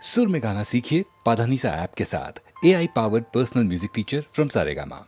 सुर में गाना सीखिए पाधानीसा ऐप के साथ। AI powered personal music teacher from Saregama.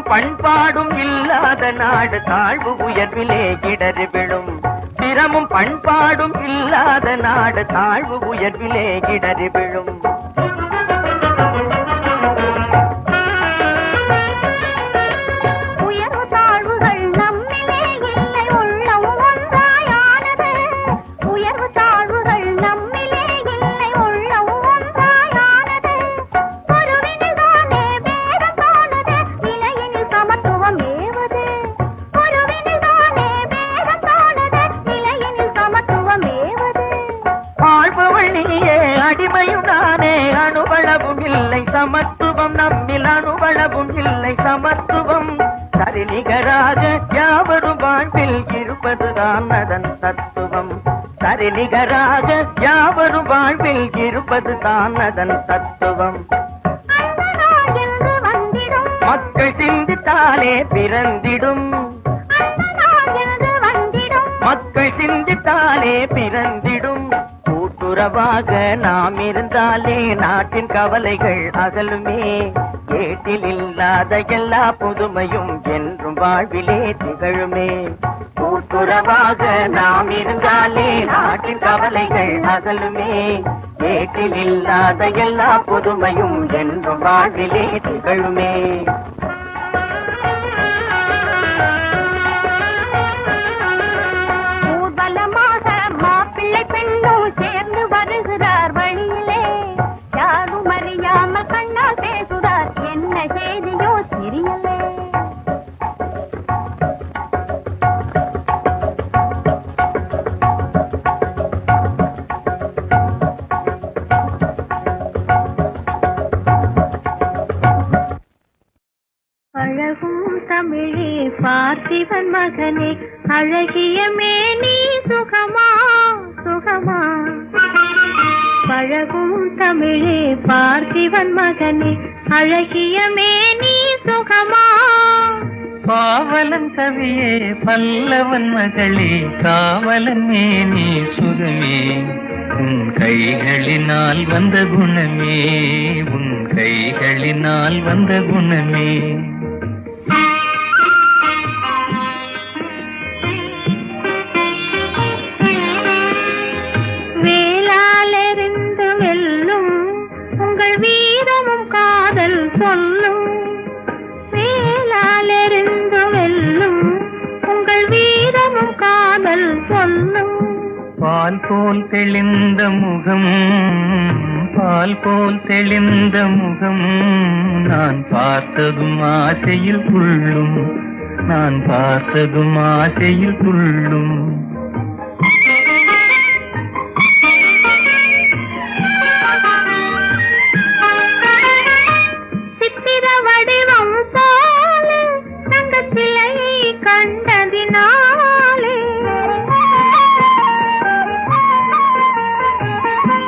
பண்பாடும் இல்லாத நாடு தாழ்வு உயர்விலே இடறி விழும். திறமும் பண்பாடும் இல்லாத நாடு தாழ்வு உயர்விலே இடறி விழும். சமத்துவம் நம்மில் அணுவளவும் இல்லை சமத்துவம். சரிநிகராக யாவரும் வாழ்வில் இருப்பதுதான் அதன் தத்துவம். சரிநிகராக யாவரும் வாழ்வில் இருப்பதுதான் அதன் தத்துவம். மக்கள் சிந்தித்தாலே பிறந்திடும். மக்கள் சிந்தித்தாலே பிறந்திடும். கூட்டுறவாக நாம் இருந்தாலே நாட்டின் கவலைகள் அகலுமே. ஏட்டில் இல்லாத எல்லா புதுமையும் என்றும் வாழ்விலே திகழுமே. கூட்டுறவாக நாம் இருந்தாலே நாட்டின் கவலைகள் அகலுமே. ஏட்டில் இல்லாத எல்லா புதுமையும் என்றும் வாழ்விலே திகழுமே. சேர்ந்து வருகிறார் வழியிலே, யாரும் அறியாமல் கண்ணால் பேசுகிறார், என்ன செய்தியோ தெரியலே. பழகும் தமிழே பார்த்திபன் மகனே அழகிய மேனி சுகமா சுகமா. பழகும் தமிழே பார்த்திபன் மகனே அழகிய மேனி சுகமா. பாவலன் கவியே பல்லவன் மகளே காவலன் மேனி சுகமே. உன் கைகளினால் வந்த குணமே உன் கைகளினால் வந்த குணமே. வேளாலெறிந்து வெல்லும் உங்கள் வீரமும் காதல் சொல்லும். வேளாலெறிந்து வெல்லும் உங்கள் வீரமும் காதல் சொல்லும். பால் போல் தெளிந்த முகம் பால் போல் தெளிந்த முகம் நான் பார்த்ததும் ஆசையில் துள்ளும் நான் பார்த்ததும் ஆசையில் துள்ளும். சித்திர வடிவம் போலே தங்கச்சிலையை கண்டதினாலே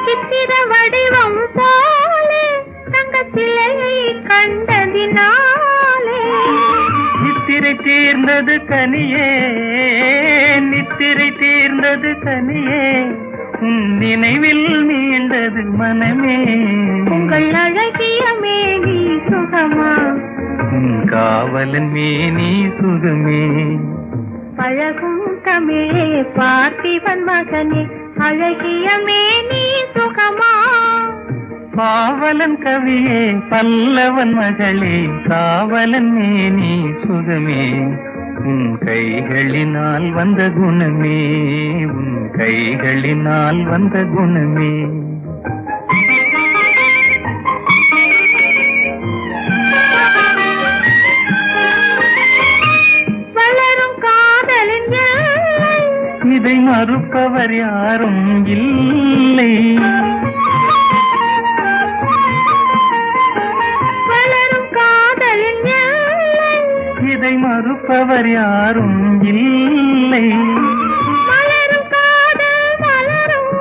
சித்திர வடிவம் போலே தங்கச்சிலையை கண்டதினாலே. நித்திரை தீர்ந்தது கனியே நித்திரை தீர்ந்தது கனியே உன் நினைவில் மீண்டது மனமே. உங்கள் அழகிய மேனி சுகமா உன் காவலன் மேனி சுகமே. பழகும் தமிழே பார்த்திபன் மகனே அழகிய மேனி சுகமா. பாவலன் கவியே பல்லவன் மகளே காவலன் மேனி சுகமே. உன் கைகளினால் வந்த குணமே உன் கைகளினால் வந்த குணமே. வளரும் காதலின் எல்லை இதை மறுப்பவர் யாரும் இல்லை. வளரும் காதலின் எல்லை இதை மறுப்பவர் யாரும் இல்லை. மலரும் காதல் மலரும்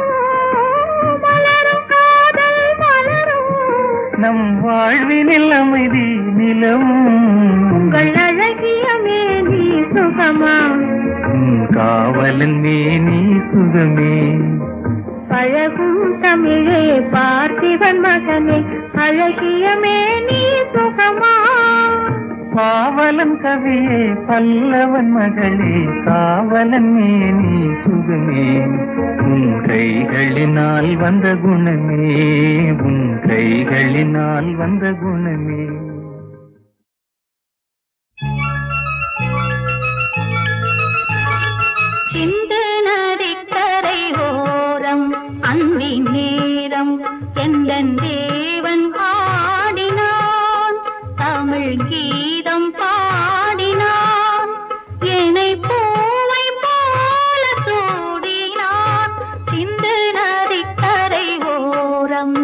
மலரும் காதல் மலரும். நம் வாழ்வினில் அமைதி நிலவும். உங்கள் அழகிய மேனி சுகமா உன் காவலன் மேனி சுகமே. பழகும் தமிழே பார்த்திபன் மகனே அழகிய மேனி சுகமா. பாவலன் கவியே பல்லவன் மகளே காவலன் மேனி சுகமே. உன் கைகளினால் வந்த குணமே உன் கைகளினால் வந்த குணமே. சிந்து நதிக்கரை ஓரம் அந்தி நேரம் எந்தன் தேவன் ஆடினான் தமிழ் கீதம் பாடினான் என்னை பூவை போல சூடினான் சிந்து நதிக்கரை ஓரம்.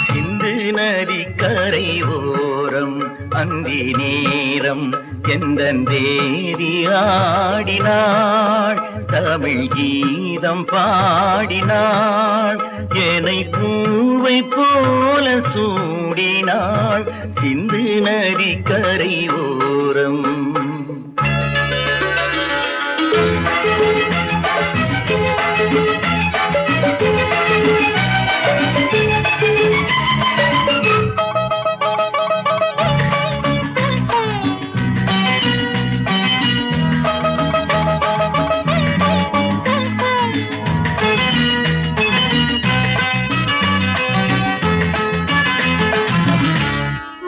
சிந்து நதிக்கரை ஓரம் அந்தி நேரம் எந்தன் தேவி ஆடினாள் தமிழ் கீதம் பாடினாள் என்னை பூவை போல சூடினாள் சிந்து நதிக்கரை ஓரம்.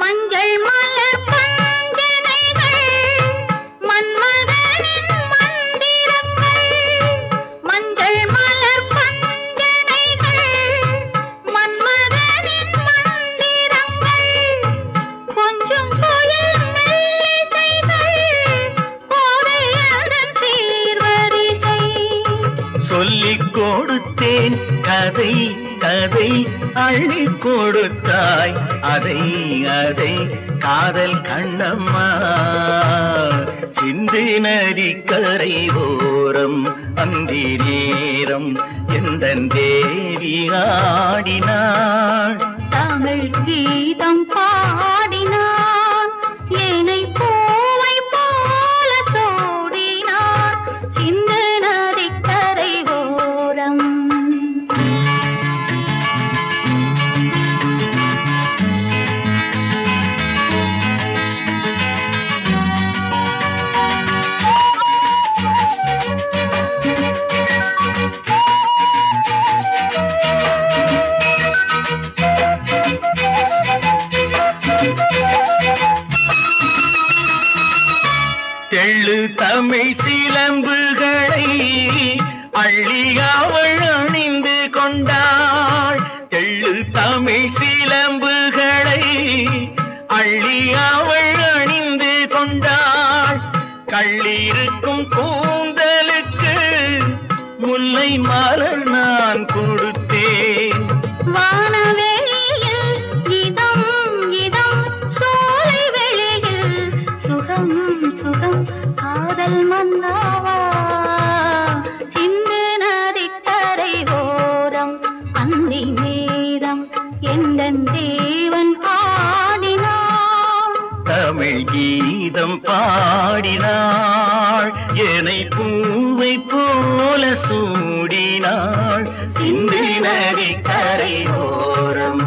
மஞ்சள் மலர் பஞ்சனைகள் மன்மதனின் மந்திரங்கள். மஞ்சள் மலர் பஞ்சனைகள் மன்மதனின் மந்திரங்கள். கொஞ்சம் புயல் மெல்லிசைகள் கோதையதன் சீர்வரிசை. சொல்லிக் கொடுத்தேன் கதை அதை அள்ளி கொடுத்தாய் அதை அதை காதல் கண்ணம்மா சிந்து நதி கரை ஓரம் அந்தி நேரம் எந்தன் தேவி ஆடினாள் தமிழ் கீதம் பாடினான் ஏனை பூவை போல சூடினான் சிந்து நதிக்கரை ஓரம் தெள்ளு தமிழ் சிலம்புகளை அள்ளி அவள் அணிந்து கொண்டாள் தெள்ளு தமிழ் சிலம்புகளை அள்ளி அவள் அணிந்து கொண்டாள் கள்ளிருக்கும் கூந்தலுக்கு முல்லை மலர் நான் கொடுத்தேன் வானவெளியில் இதம் இதம் சோலை வெளியில் சுகம் சுகம் காதல் மன்னாவா சிந்து நதிக்கரை ஓரம் அந்தி நேரம் எந்தன் தேவன் ஆடினான் தமிழ் கீதம் பாடினாள் என்னை பூவை போல சூடினாள் சிந்து நதி கரை ஓரம்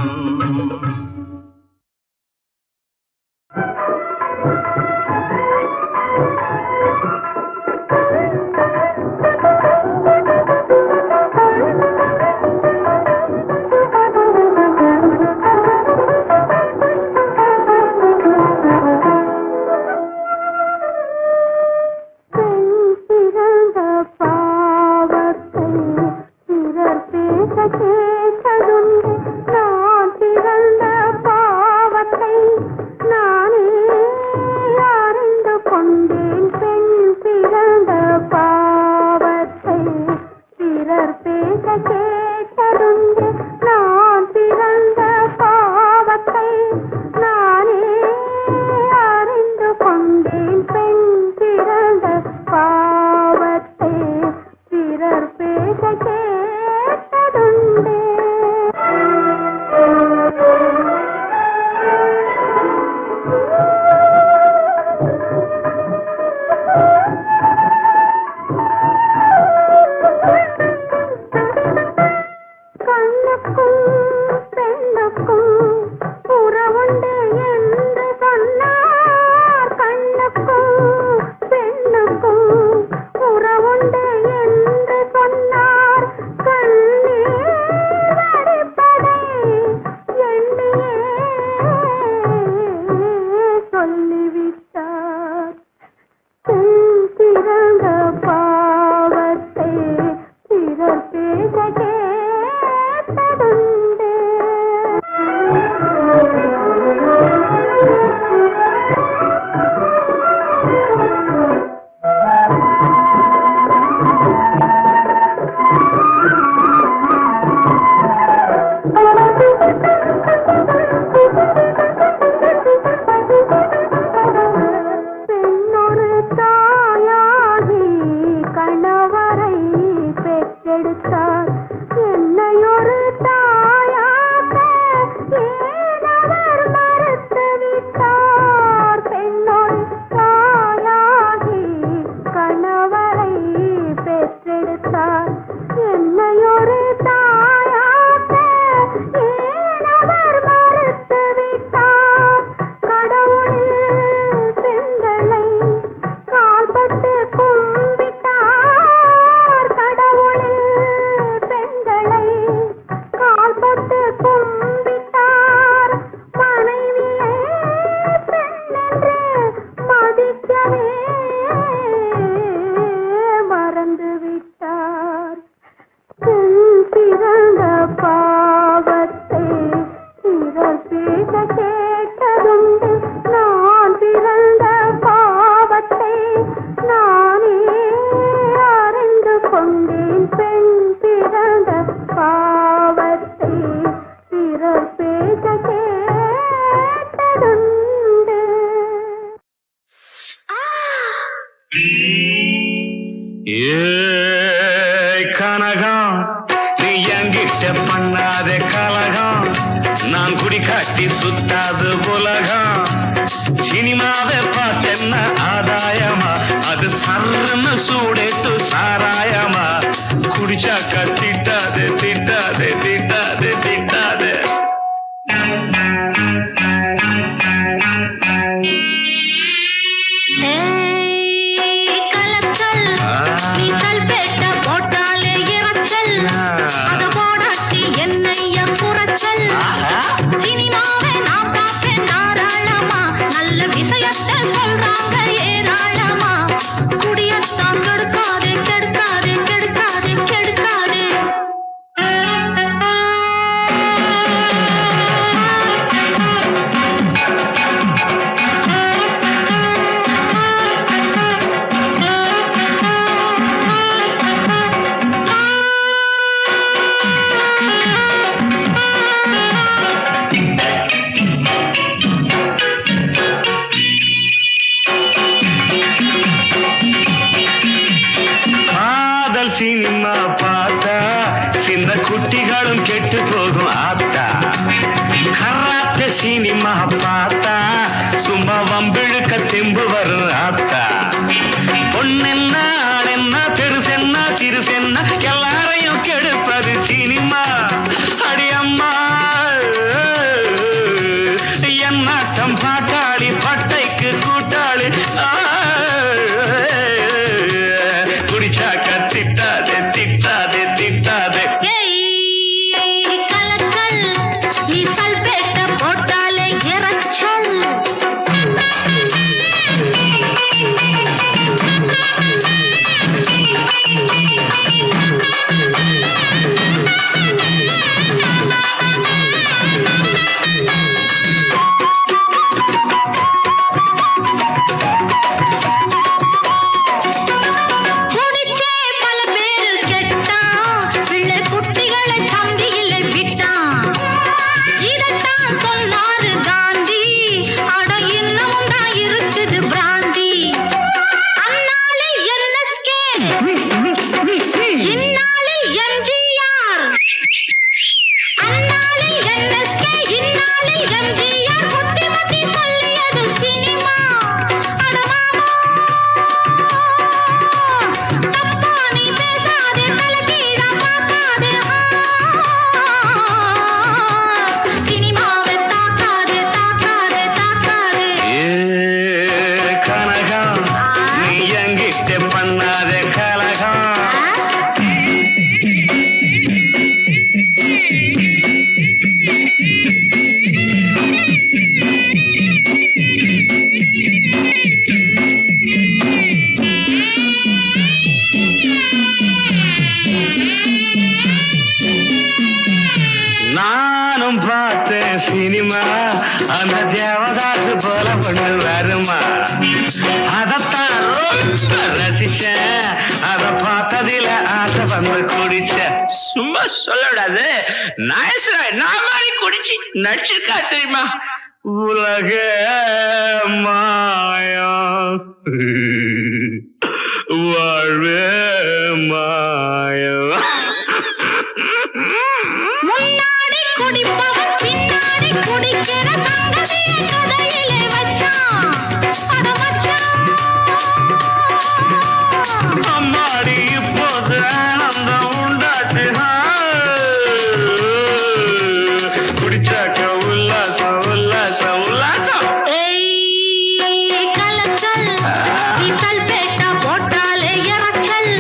கொண்டேன் பெண் பிறந்த பாவத்தை கனகம் நீ என்கிட்ட பண்ணாத கலகம் நான் குடி காட்டி சுத்தாது உலகம் சினிமாவை பார்த்தென்ன ஆதாயமா அது சர்ன்னு சூடேட்டு சாராயமா குடிச்சாக்கா திட்டாதே திட்டாதே திட்டாதே திட்டாதே நீ கல்பேட்ட போட்டாலே இறச்சல் அத போடாட்டி என்னைய குறைச்சல் சினிமாவை நான் பார்ப்பேன் தாராளமா நல்ல விஷயத்தை சொல்றாங்க ஏராளமா குடியத்தான் கெடுக்காதே கெடுக்காதே கெடுக்காதே கெடுக்காதே சினிமா பார்த்தா சின்ன குட்டிகளும் கெட்டு போகும் ஆத்தா கராத்தே சினிமா பார்த்தா சும்மா வம்பிழுக்க தெம்பு வரும் ஆத்தா பொண்ணென்ன ஆளென்ன பெருசென்ன சிறுசென்ன எல்லாரையும் கெடுப்பது சினிமா அடியம்மா என்னாட்டம் பாட்டாளி பட்டைக்கு கூட்டாளி நானும் பார்த்தேன் சினிமா அந்த தேவதாசு போல பொண்ணு வருமா அதத்தான் ரொம்ப ரசிச்சேன் அத பார்த்ததில ஆசை வந்து குடிச்சேன் சும்மா சொல்லக்கூடாது நான் மாதிரி குடிச்சு நடிச்சிருக்கா தெரியுமா உலக மாயம் வாழ்வே மாயம் முன்னாடி குடிப்பவன் பின்னாடி குடிக்கிற தங்கதிய கதையிலே வச்சான் அட வச்சான் அம்மாடி இப்போது ஆனந்தம் உண்டாச்சு குடிச்சாக்க உல்லாசம் உல்லாசம் உல்லாசம் கலச்சல் நீ கல்பேட்டா போட்டாலே இறச்சல்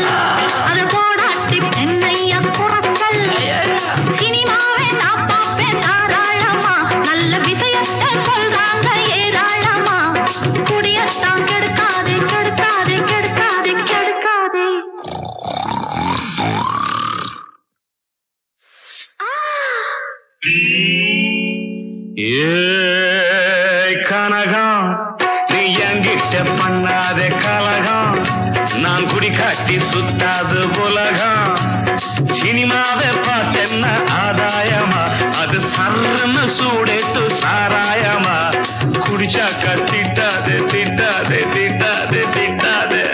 அத போடாட்டி பெண்ணைய குறைச்சல் சினிமாவை நான் பார்ப்பேன் தாராளமா நல்ல விஷயத்தை சொல்றாங்க ஏராளமா குடியத்தான் கெடுக்காதே கெடுக்காதே கெடுக்காதே கெடுக்காதே கனகம் நீ என்கிட்ட பண்ணாத கலகம் நான் குடி காட்டி சுத்தாது உலகம் சினிமாவை பார்த்தென்ன ஆதாயமா அது சர்ன்னு சூடேட்டு சாராயமா குடிச்சாக்கா திட்டாதே திட்டாதே திட்டாதே திட்டாதே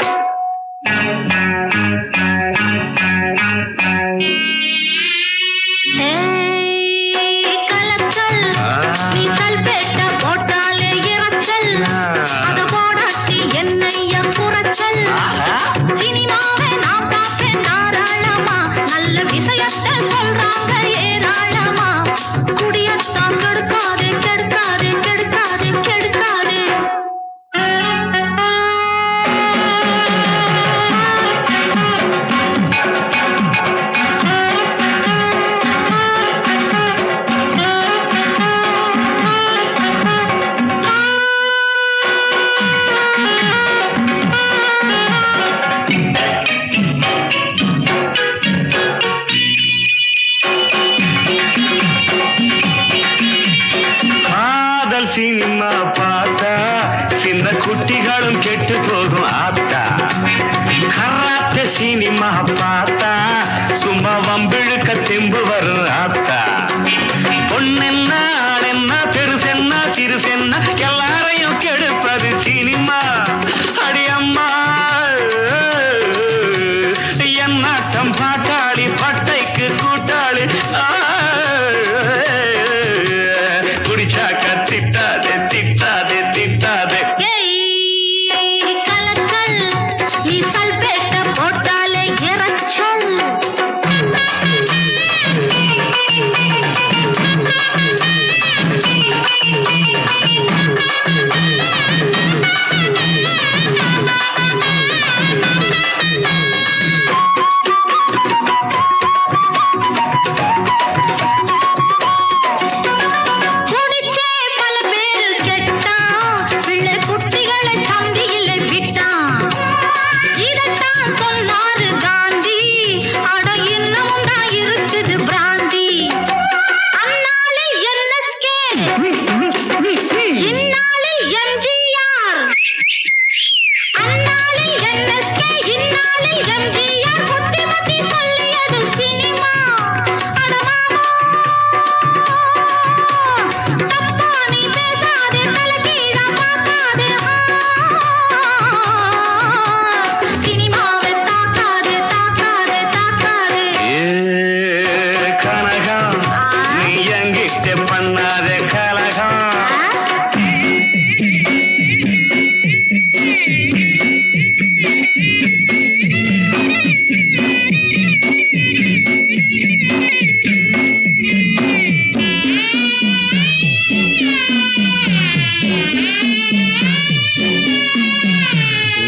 மச்சான் கெடுக்காதே கெடுக்காதே கெடுக்காதே கெடுக்காதே சினிமா பார்த்தா சின்ன குட்டிகளும் கெட்டு போகும் ஆத்தா கராத்தே சினிமா பார்த்தா சும்மா வம்பிழுக்க தெம்பு வரும் ஆத்தா பொண்ணென்ன ஆளென்ன பெருசென்ன சிறுசென்ன எல்லாரையும் கெடுப்பது சினிமா அடியம்மா என்னாட்டம் பாட்டாளி பட்டைக்கு கூட்டாளி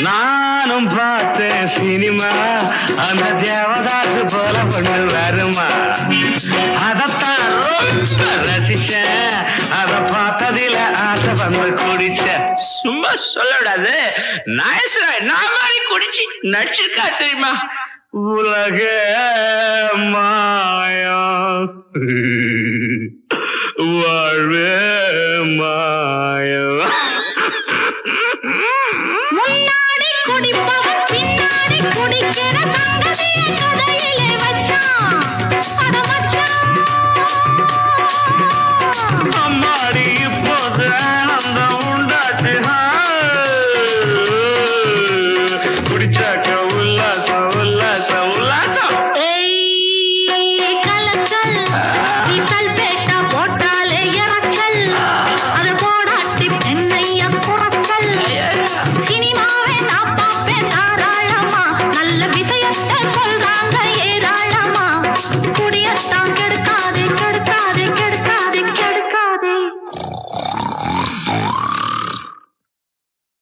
நானும் பார்த்தேன் சினிமா அந்த தேவதாசு போல பொண்ணு வருமா அதத்தான் ரொம்ப ரசிச்சேன் அத பார்த்ததில ஆசை வந்து குடிச்சேன் சும்மா சொல்லக்கூடாது நான் மாதிரி குடிச்சு நடிச்சிருக்கா தெரியுமா உலக மாயம் வாழ்வே மாயம் முன்னாடி குடிப்பவன் பின்னாடி குடிக்கிற தங்கதிய கதையிலே வச்சான் அட வச்சான் அம்மாடி இப்போ